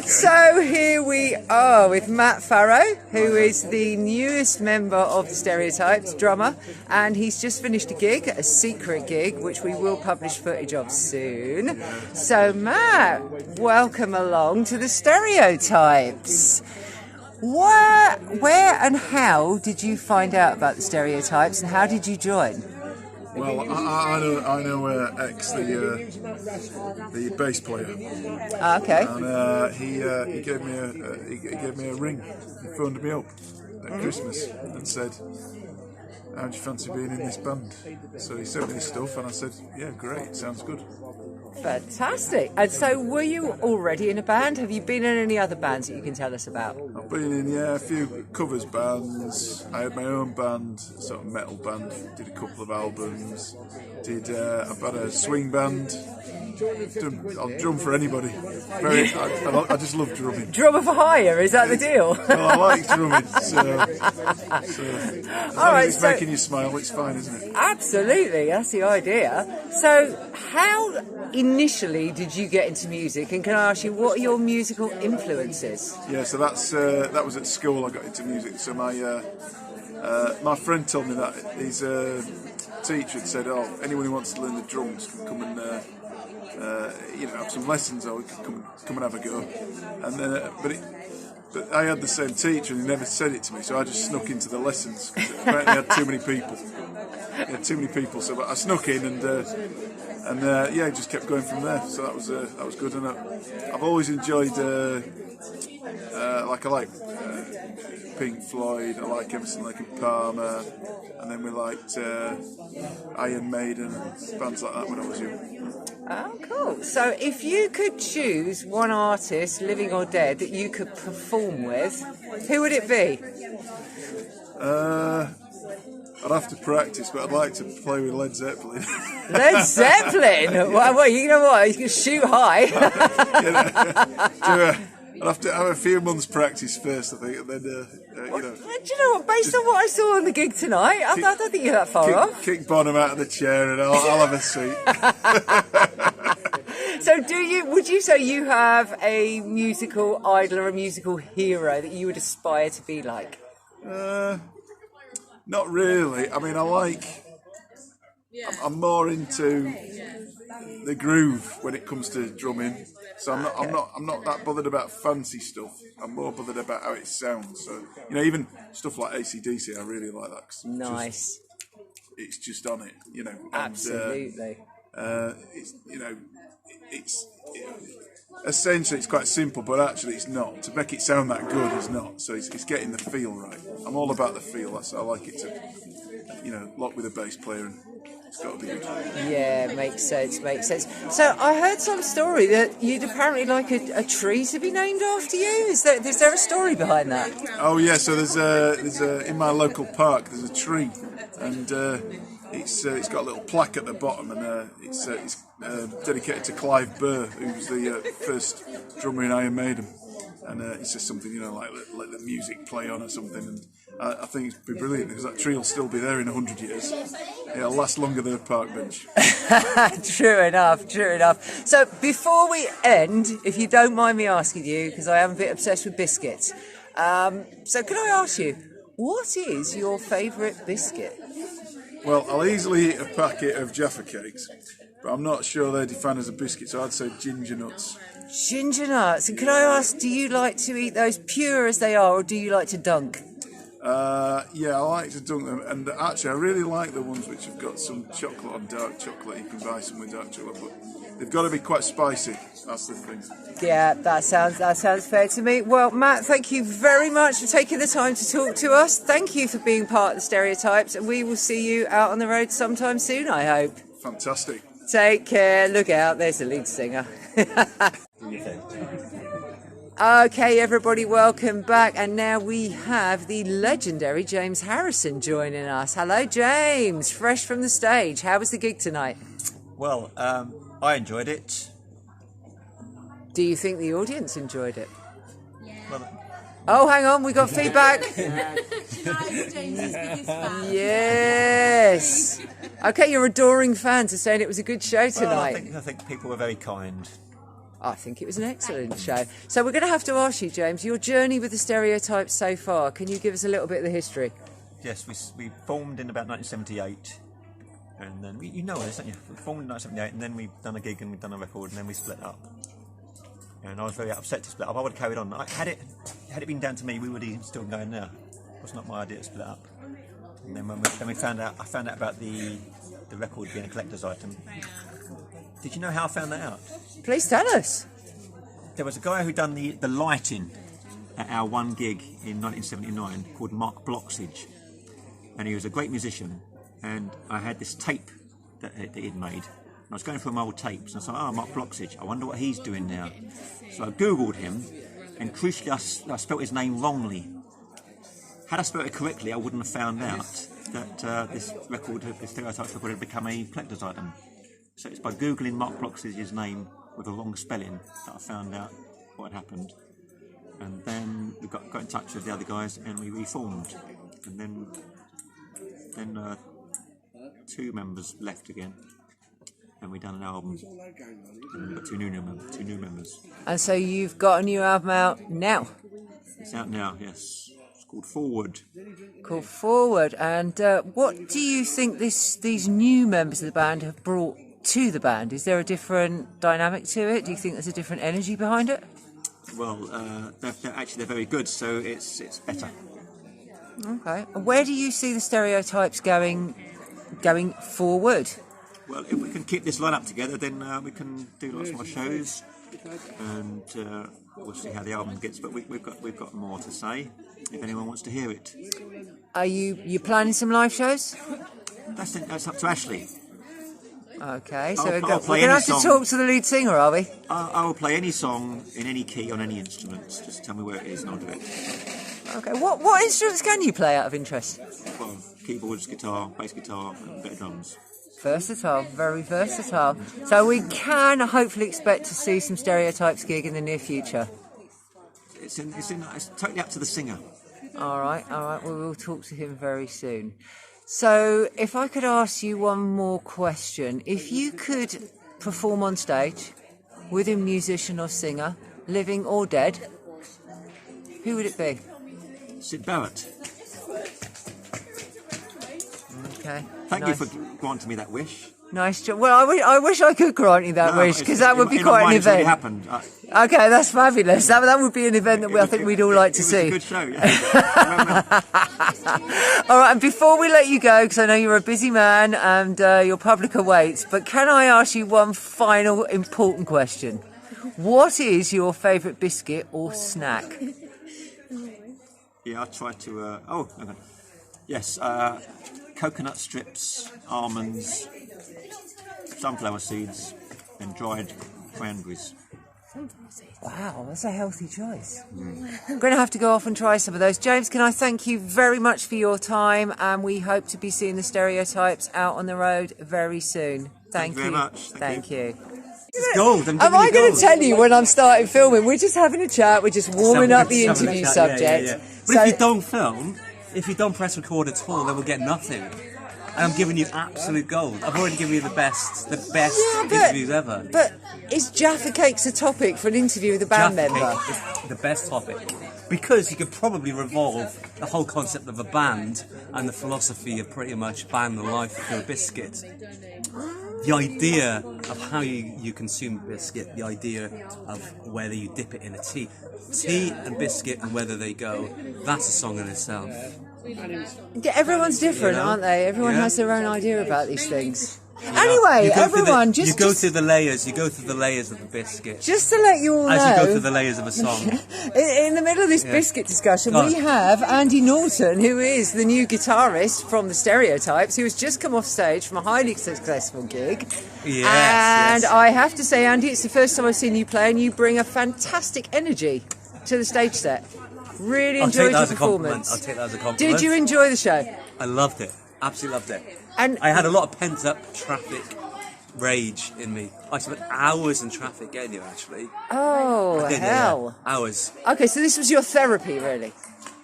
So here we are with Matt Farrow, who is the newest member of the Stereotypes, drummer, and he's just finished a gig, a secret gig, which we will publish footage of soon. So Matt, welcome along to the Stereotypes. Where and how did you find out about the Stereotypes, and how did you join? Well, I know X, the bass player. Okay. And he gave me a ring. He phoned me up at Christmas and said, "How do you fancy being in this band?" So he sent me this stuff, and I said, "Yeah, great, sounds good." Fantastic. And so, were you already in a band? Have you been in any other bands that you can tell us about? I've been in a few covers bands. I had my own band, sort of metal band. Did a couple of albums. I've had a swing band. I'll drum for anybody. I just love drumming. Drummer for hire, is that the deal? Well, I like drumming, so as long as it's making you smile, it's fine, isn't it? Absolutely, that's the idea. So, how initially did you get into music? And can I ask you, what are your musical influences? Yeah, so that was at school I got into music. So my friend told me that his teacher had said, "Oh, anyone who wants to learn the drums can come and have some lessons, or we can come and have a go." And then, but I had the same teacher, and he never said it to me, so I just snuck into the lessons. Apparently, he had too many people. So I snuck in, and just kept going from there. So that was good, and I've always enjoyed I like Pink Floyd, I like Emerson, Lake and Palmer, and then we liked Iron Maiden and bands like that when I was young. Oh, cool. So if you could choose one artist, living or dead, that you could perform with, who would it be? I'd have to practice, but I'd like to play with Led Zeppelin. Led Zeppelin? Well, you know what? You can shoot high. I'd have to have a few months' practice first, I think, and then, Do you know what? Based on what I saw on the gig tonight, I don't think you're that far off. Kick Bonham out of the chair, and I'll have a seat. So, would you say you have a musical idol or a musical hero that you would aspire to be like? Not really. I mean, I'm more into the groove when it comes to drumming. So I'm not that bothered about fancy stuff. I'm more bothered about how it sounds. So even stuff like AC/DC, I really like that. Nice. It's just on it, And, absolutely. It's essentially it's quite simple, but actually it's not. To make it sound that good is not. So it's getting the feel right. I'm all about the feel. I like it to, lock with a bass player, and it's got to be good. Yeah, makes sense. So I heard some story that you'd apparently like a tree to be named after you. Is there a story behind that? Oh yeah. So there's in my local park there's a tree, and it's got a little plaque at the bottom, and it's dedicated to Clive Burr, who was the first drummer in Iron Maiden, and it says something like let the music play on or something, and I think it'd be brilliant because that tree will still be there in 100 years. It'll last longer than a park bench. True enough. So before we end, if you don't mind me asking you, because I am a bit obsessed with biscuits, so can I ask you, what is your favourite biscuit? Well, I'll easily eat a packet of Jaffa cakes, but I'm not sure they're defined as a biscuit, so I'd say ginger nuts. Ginger nuts. And can I ask, do you like to eat those pure as they are, or do you like to dunk? Yeah, I like to dunk them, and actually I really like the ones which have got some chocolate on dark chocolate. You can buy some with dark chocolate, but they've got to be quite spicy. That's the thing. Yeah, that sounds fair to me. Well, Matt, thank you very much for taking the time to talk to us. Thank you for being part of the Stereotypes, and we will see you out on the road sometime soon, I hope. Fantastic. Take care. Look out, there's the lead singer. Okay, everybody, welcome back. And now we have the legendary James Harrison joining us. Hello, James. Fresh from the stage. How was the gig tonight? Well, I enjoyed it. Do you think the audience enjoyed it? Yeah. Well, oh, hang on, we got feedback. Yes. Okay, your adoring fans are saying it was a good show tonight. Well, I think people were very kind. I think it was an excellent show. So we're going to have to ask you, James, your journey with the Stereotypes so far. Can you give us a little bit of the history? Yes, we formed in about 1978, and then you know this, don't you? We formed in 1978, and then we've done a gig and we've done a record, and then we split up. And I was very upset to split up. I would have carried on. Had it been down to me, we would have still going now. It was not my idea to split up. And then I found out about the record being a collector's item. Did you know how I found that out? Please tell us. There was a guy who done the lighting at our one gig in 1979 called Mark Bloxage, and he was a great musician. And I had this tape that he'd made, and I was going through my old tapes, and I thought, Mark Bloxage, I wonder what he's doing now. So I googled him, and crucially I spelt his name wrongly. Had I spelt it correctly, I wouldn't have found out that this Stereotypes record had become a collector's item. So it's by googling Mark Bloxage's name with a wrong spelling that I found out what had happened. And then we got in touch with the other guys and we reformed. And then 2 members left again, and we done an album. And we've got two new members. And so you've got a new album out now? It's out now, yes. It's called Forward. Called Forward. And what do you think these new members of the band have brought to the band? Is there a different dynamic to it? Do you think there's a different energy behind it? Well, they're very good, so it's better. Okay. And where do you see the Stereotypes going forward? Well, if we can keep this lineup together, then we can do lots more shows, and we'll see how the album gets. But we've got more to say if anyone wants to hear it. Are you planning some live shows? That's up to Ashley. Okay, so I'll we're going play to any have to song. talk to the lead singer, are we? I will play any song in any key on any instrument. Just tell me where it is and I'll do it. Okay, what instruments can you play out of interest? Well, keyboards, guitar, bass guitar, and a bit of drums. Versatile, very versatile. So we can hopefully expect to see some Stereotypes gig in the near future. It's totally up to the singer. All right, well, we'll talk to him very soon. So if I could ask you one more question. If you could perform on stage with a musician or singer, living or dead, who would it be? Sid Barrett. Okay. Thank you for granting me that wish. Nice job. Well, I wish I could grant you that wish, because that would be quite an event. It's happened. Okay, that's fabulous. That would be an event that I think we'd all like to see. It was a good show. Yeah. All right, and before we let you go, because I know you're a busy man and your public awaits, but can I ask you one final important question? What is your favourite biscuit or snack? Yeah, I try to. Hang on. Yes, coconut strips, almonds, sunflower seeds, and dried cranberries. Wow, that's a healthy choice. I'm going to have to go off and try some of those. James, can I thank you very much for your time, and we hope to be seeing the Stereotypes out on the road very soon. Thank you very much. Thank you. It's gold. Am I going to tell you when I'm starting filming? We're just having a chat. We're just warming up the interview subject. Yeah. But if you don't film, if you don't press record at all, then we'll get nothing. And I'm giving you absolute gold. I've already given you the best interviews ever. But is Jaffa Cakes a topic for an interview with a band member? Jaffa Cake is the best topic. Because you could probably revolve the whole concept of a band and the philosophy of pretty much band life through a biscuit. The idea of how you consume a biscuit, the idea of whether you dip it in a tea and biscuit and whether they go, that's a song in itself. Yeah, everyone's different, aren't they? Everyone has their own idea about these things. Yeah. Anyway, everyone, you go through the layers of the biscuit. Just to let you all know, as you go through the layers of a song. in the middle of this biscuit discussion, we have Andy Norton, who is the new guitarist from the Stereotypes, who has just come off stage from a highly successful gig. Yes, I have to say, Andy, it's the first time I've seen you play, and you bring a fantastic energy to the stage set. Really enjoyed your performance. I'll take that as a compliment. Did you enjoy the show? I loved it. Absolutely loved it. And I had a lot of pent-up traffic rage in me. I spent hours in traffic getting here, actually. Oh, hell. Yeah. Hours. Okay, so this was your therapy, really?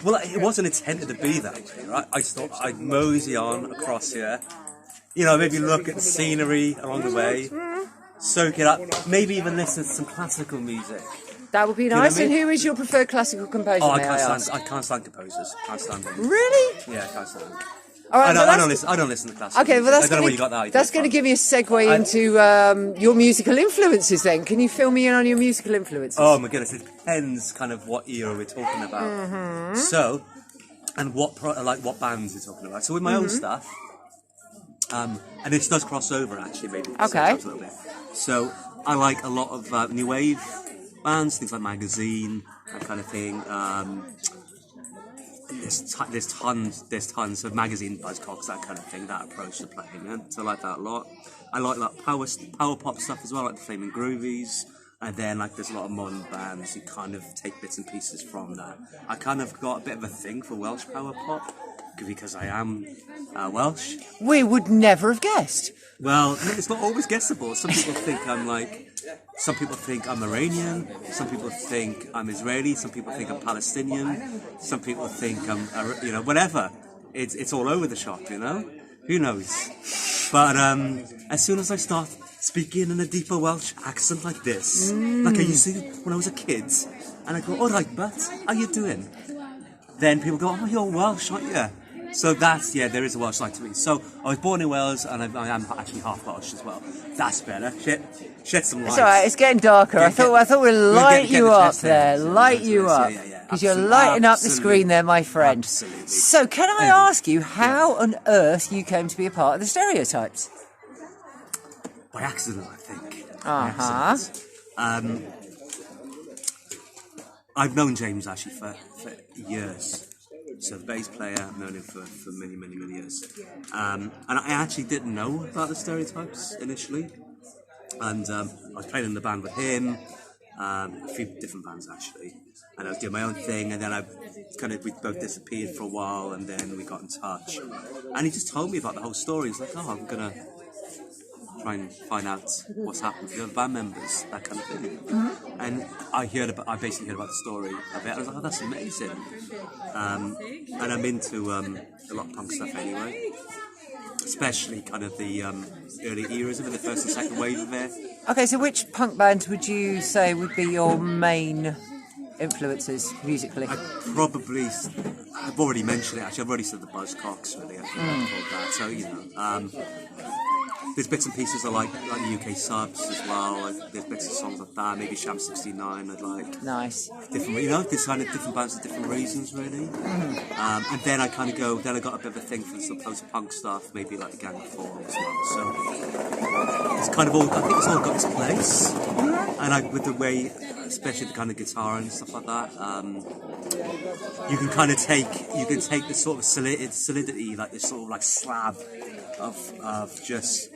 Well, it wasn't intended to be that way, right? I just thought I'd mosey on across here. You know, maybe look at the scenery along the way. soak it up, maybe even listen to some classical music. That would be know what nice. I mean? And who is your preferred classical composer? Oh, may I ask? I can't stand composers. Can't stand them. Really? Yeah, I can't stand them. All right, I don't listen to classical. Okay, well music. I don't know where you got that idea that's going to give me a segue into your musical influences. Then, can you fill me in on your musical influences? Oh my goodness, it depends kind of what era we're talking about. Mm-hmm. So, and what bands we're talking about. So with my own stuff, and this does cross over actually, maybe. Okay. A little bit. So I like a lot of new wave bands, things like Magazine, that kind of thing. There's tons of Magazine, Buzzcocks, that kind of thing, that approach to playing. Yeah? So I like that a lot. I like power pop stuff as well, like the Flaming Groovies. And then there's a lot of modern bands who kind of take bits and pieces from that. I kind of got a bit of a thing for Welsh power pop because I am Welsh. We would never have guessed. Well, it's not always guessable. Some people think some people think I'm Iranian, some people think I'm Israeli, some people think I'm Palestinian, some people think I'm, whatever. It's all over the shop, you know? Who knows? But as soon as I start speaking in a deeper Welsh accent like this, like I used to when I was a kid, and I go, all right, but how you doing? Then people go, oh, you're Welsh, aren't you? So there is a Welsh side to me. So I was born in Wales, and I am actually half Welsh as well. That's better. Shed some light. It's all right. It's getting darker. I thought we'd light you up there, light you up, because you're lighting up the screen there, my friend. Absolutely. So, can I ask you how on earth you came to be a part of the Stereotypes? By accident, I think. Uh huh. I've known James actually for years. So the bass player, I've known him for many, many, many years. And I actually didn't know about the Stereotypes initially. And I was playing in the band with him, a few different bands actually. And I was doing my own thing, and then we both disappeared for a while, and then we got in touch. And he just told me about the whole story. He's like, oh, I'm going to try and find out what's happened to the other band members, that kind of thing. Mm-hmm. And I basically heard about the story of it. I was like, oh, that's amazing. And I'm into a lot of punk stuff anyway, especially kind of the early eras of it, the first and second wave of it. Okay, so which punk bands would you say would be your main influences musically? I've already mentioned it actually. I've already said the Buzzcocks really. I think I've told that. So there's bits and pieces I like the UK subs as well. There's bits of songs like that. Maybe Sham 69. I'd like. Nice. Different, this kind of different bands for different reasons, really. Mm-hmm. And then I kind of go. Then I got a bit of a thing for some post-punk stuff. Maybe like the Gang of Four as well. So it's kind of all. I think it's all got its place. And with the way, especially the kind of guitar and stuff like that, you can take this sort of solidity, like this sort of like slab of just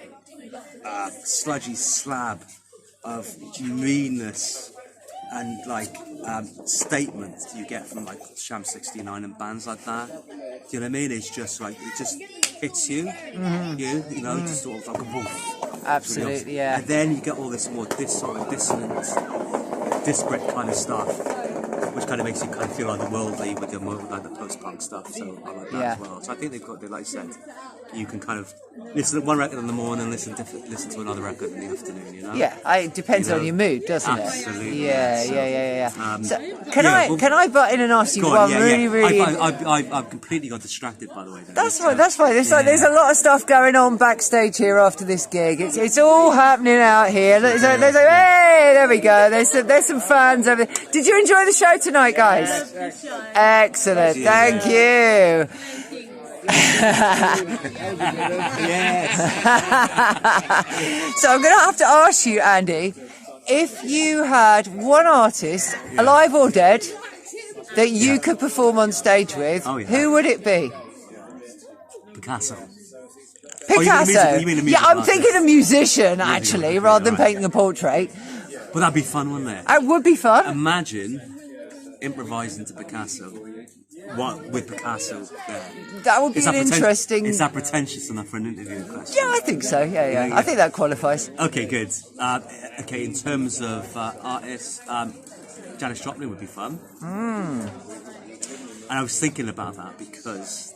sludgy slab of meanness and statements you get from like Sham 69 and bands like that. Do you know what I mean? It's just like it just hits you, just sort of like a wolf. Absolutely, yeah. And then you get all this more dissonant, disparate kind of stuff, which kind of makes you kind of feel like the worldly with the post-punk stuff. So I like that as well. So I think like you said, you can kind of listen to one record in the morning, listen to another record in the afternoon. You know? Yeah, it depends on your mood, doesn't it? Absolutely. Yeah. So can I butt in and ask you one really? I've completely got distracted, by the way. That's fine. There's a lot of stuff going on backstage here after this gig. It's all happening out here. Hey, there we go. There's some fans over there. Did you enjoy the show tonight, guys? Excellent. Thank you. Yes. So I'm going to have to ask you, Andy, if you had one artist, alive or dead, that you could perform on stage with, who would it be? Picasso. Picasso? You mean a music I'm artist? thinking a musician, actually, rather than painting a portrait. But that'd be fun, wouldn't it? It would be fun. Imagine improvising to Picasso. What with Picasso there? That would be interesting. Is that pretentious enough for an interview question? Yeah, I think so. Yeah. I think that qualifies. Okay, good. In terms of artists, Janis Joplin would be fun. And I was thinking about that because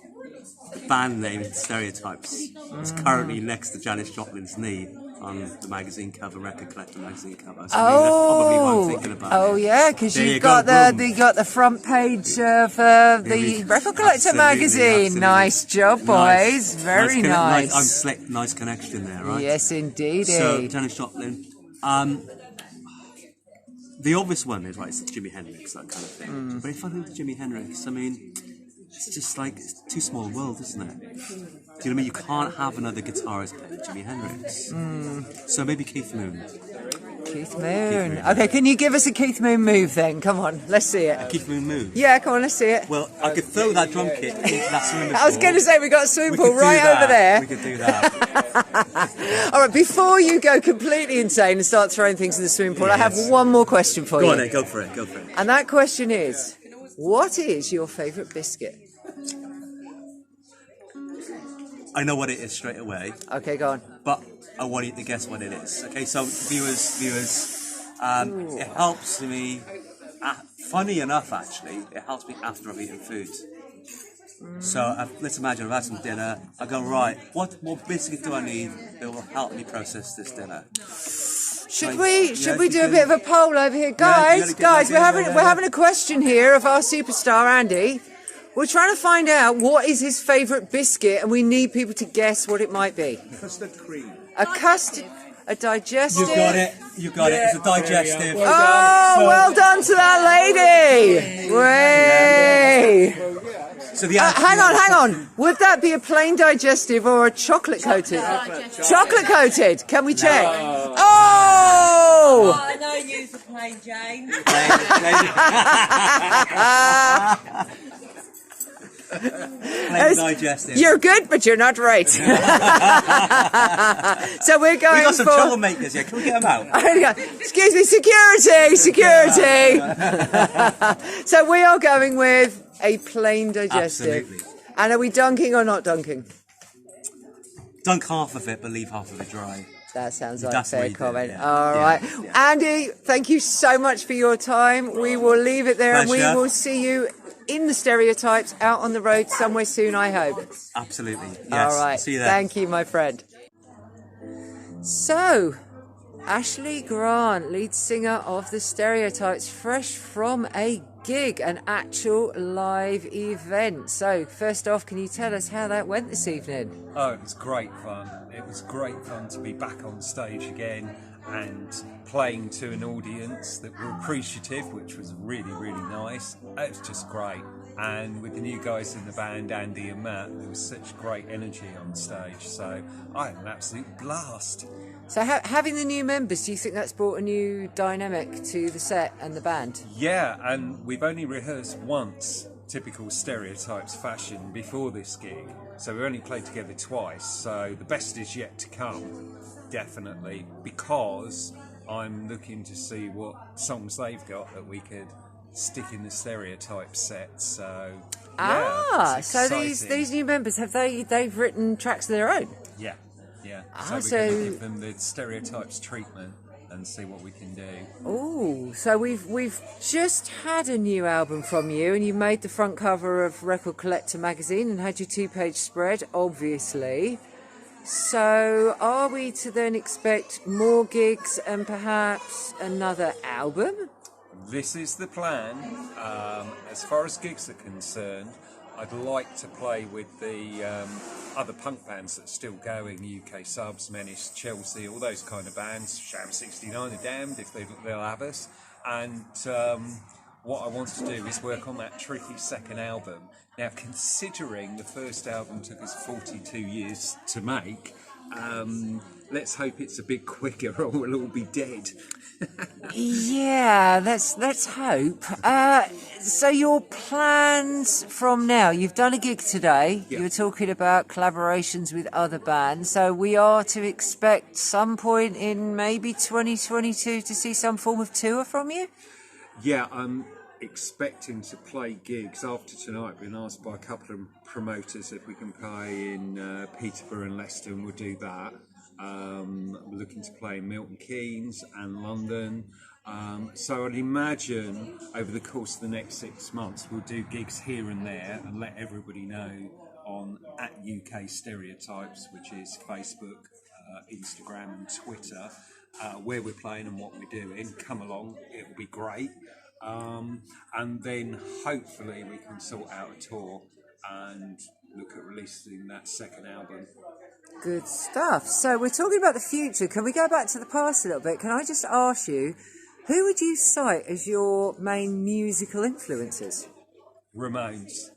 the band name Stereotypes is currently next to Janis Joplin's knee on the magazine cover, record collector magazine cover. So that's probably what I'm thinking about. Oh yeah, because There you've you got go, the boom. you got the front page of the Record Collector magazine. Absolutely. Nice job, boys. Nice. Very nice. nice. I'm slick. Nice connection there, right? Yes, indeed. So, Janis Joplin. The obvious one is, right, it's Jimi Hendrix, that kind of thing. But if I look at Jimi Hendrix, I mean, it's just like, it's too small a world, isn't it? Do you know what I mean? You can't have another guitarist but Jimi Hendrix. So maybe Keith Moon. Keith Moon. Okay, can you give us a Keith Moon move then? Come on, let's see it. A Keith Moon move? Yeah, come on, let's see it. Well, I could throw that drum kit into that swimming pool. I was going to say, we got a swimming pool right over there. We could do that. All right, before you go completely insane and start throwing things in the swimming pool, I have one more question for you. Go on then, go for it. And that question is, what is your favourite biscuit? I know what it is straight away, Okay, go on. but I want you to guess what it is. Okay, so viewers, it helps me. Funny enough, actually, it helps me after I've eaten food. So let's imagine I've had some dinner. I go, right, what biscuit do I need that will help me process this dinner? Should we do a bit of a poll over here, guys? We're having a question here of our superstar Andy. We're trying to find out what is his favourite biscuit, and we need people to guess what it might be. Custard cream. A custard, a digestive. You got it. It's a digestive. Oh, well done to that lady. Way. So the Hang on. Would that be a plain digestive or a chocolate coated? Chocolate coated. Can we check? Oh! I know you's a plain Jane. Plain digestive. You're good, but you're not right. So we're going We got some for... troublemakers here. Can we get them out? Excuse me, security. So we are going with a plain digestive. Absolutely. And are we dunking or not dunking? Dunk half of it, but leave half of it dry. That sounds like That's a fair what you do, comment. yeah. All right. Yeah. Andy, thank you so much for your time. We will leave it there and we Pleasure. will see you in the Stereotypes out on the road somewhere soon, I hope. Absolutely. Yes. All right. See you there. Thank you, my friend. So, Ashley Grant, lead singer of the Stereotypes, fresh from a gig, an actual live event. So, first off, can you tell us how that went this evening? Oh, it was great fun. It was great fun to be back on stage again and playing to an audience that were appreciative, which was really, really nice. It was just great. And with the new guys in the band, Andy and Matt, there was such great energy on stage. So I had an absolute blast. So, having the new members, do you think that's brought a new dynamic to the set and the band? Yeah, and we've only rehearsed once, typical Stereotypes fashion, before this gig. So we only played together twice. So the best is yet to come, definitely, because I'm looking to see what songs they've got that we could stick in the Stereotype set. So it's so exciting. these new members, they've written tracks of their own? Yeah. Ah, So we're going to give them the Stereotypes treatment and see what we can do. Oh, so we've just had a new album from you, and you made the front cover of Record Collector magazine and had your 2-page spread, obviously. So are we to then expect more gigs and perhaps another album? This is the plan. As far as gigs are concerned, I'd like to play with the other punk bands that are still going, UK Subs, Menace, Chelsea, all those kind of bands. Sham 69 are damned if they'll have us. And what I want to do is work on that tricky second album. Now, considering the first album took us 42 years to make, let's hope it's a bit quicker or we'll all be dead. Yeah, let's hope. So your plans from now, you've done a gig today, Yeah. You're talking about collaborations with other bands, so we are to expect some point in maybe 2022 to see some form of tour from you? Yeah, I'm expecting to play gigs after tonight. I've been asked by a couple of promoters if we can play in Peterborough and Leicester, and we'll do that. We're looking to play in Milton Keynes and London. So I'd imagine over the course of the next 6 months we'll do gigs here and there and let everybody know on @UK Stereotypes, which is Facebook, Instagram and Twitter where we're playing and what we're doing. Come along, it will be great. And then hopefully we can sort out a tour and look at releasing that second album. Good stuff. So we're talking about the future. Can we go back to the past a little bit? Can I just ask you, who would you cite as your main musical influences? Ramones,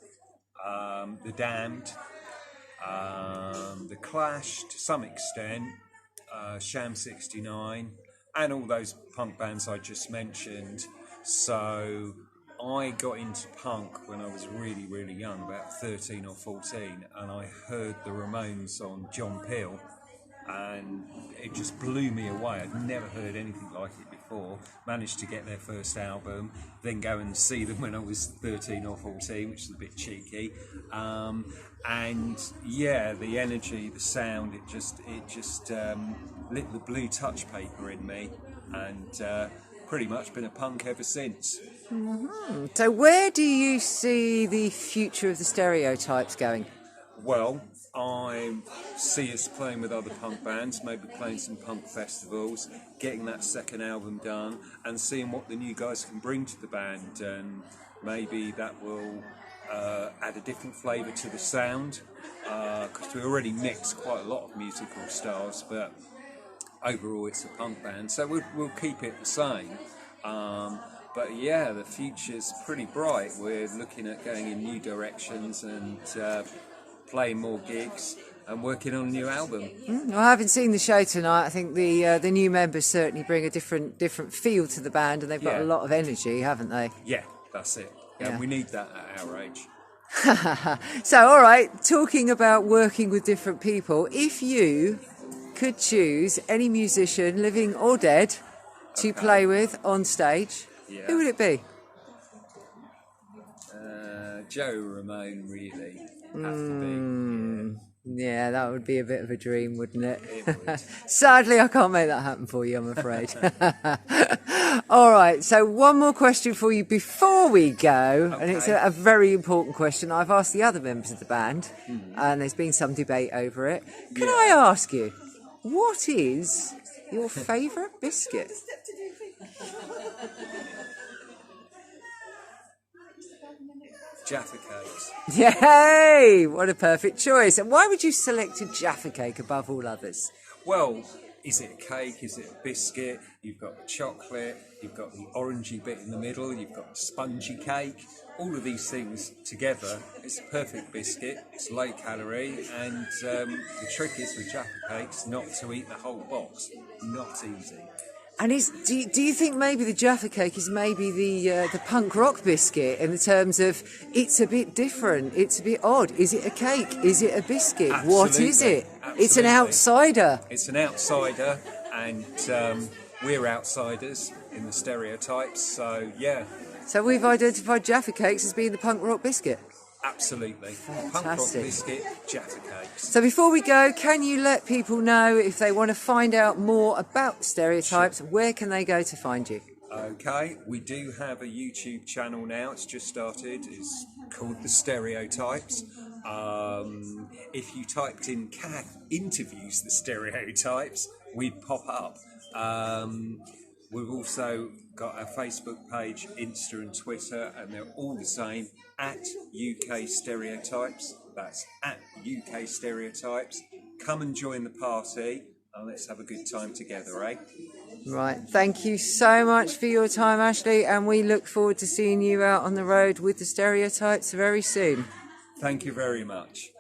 The Damned, The Clash to some extent, Sham 69, and all those punk bands I just mentioned. So I got into punk when I was really, really young, about 13 or 14, and I heard the Ramones on John Peel, and it just blew me away. I'd never heard anything like it before. Managed to get their first album, then go and see them when I was 13 or 14, which is a bit cheeky. And yeah, the energy, the sound, it just lit the blue touch paper in me, and pretty much been a punk ever since. Mm-hmm. So where do you see the future of the Stereotypes going? Well, I see us playing with other punk bands, maybe playing some punk festivals, getting that second album done, and seeing what the new guys can bring to the band, and maybe that will add a different flavour to the sound, because we already mix quite a lot of musical styles, but overall it's a punk band, so we'll keep it the same. But yeah, the future's pretty bright. We're looking at going in new directions and playing more gigs and working on a new album. Well, I haven't seen the show tonight. I think the new members certainly bring a different feel to the band, and they've got a lot of energy, haven't they? Yeah, that's it. Yeah, we need that at our age. So, all right, talking about working with different people, if you could choose any musician, living or dead, to play with on stage, who would it be? Joe Ramone, really. Have to be. Yeah, that would be a bit of a dream, wouldn't it? It would. Sadly, I can't make that happen for you, I'm afraid. All right, so one more question for you before we go, and it's a very important question. I've asked the other members of the band, and there's been some debate over it. Can I ask you, what is your favourite biscuit? Jaffa cakes. Yay! What a perfect choice. And why would you select a Jaffa cake above all others? Well, is it a cake? Is it a biscuit? You've got the chocolate, you've got the orangey bit in the middle, you've got the spongy cake. All of these things together, it's a perfect biscuit. It's low calorie, and the trick is with Jaffa cakes not to eat the whole box. Not easy. And do you think maybe the Jaffa cake is maybe the punk rock biscuit in the terms of it's a bit different, it's a bit odd? Is it a cake? Is it a biscuit? Absolutely. What is it? Absolutely. It's an outsider. It's an outsider, and we're outsiders in the Stereotypes, so yeah. So we've identified Jaffa cakes as being the punk rock biscuit. Absolutely. Fantastic. Punk rock biscuit, Jaffa cakes. So before we go, can you let people know if they want to find out more about Stereotypes, where can they go to find you? Okay, we do have a YouTube channel now. It's just started. It's called The Stereotypes. If you typed in Kath interviews The Stereotypes, we'd pop up. We've also got our Facebook page, Insta and Twitter, and they're all the same, at UK Stereotypes. That's at UK Stereotypes. Come and join the party, and let's have a good time together, eh? Right, thank you so much for your time, Ashley, and we look forward to seeing you out on the road with the Stereotypes very soon. Thank you very much.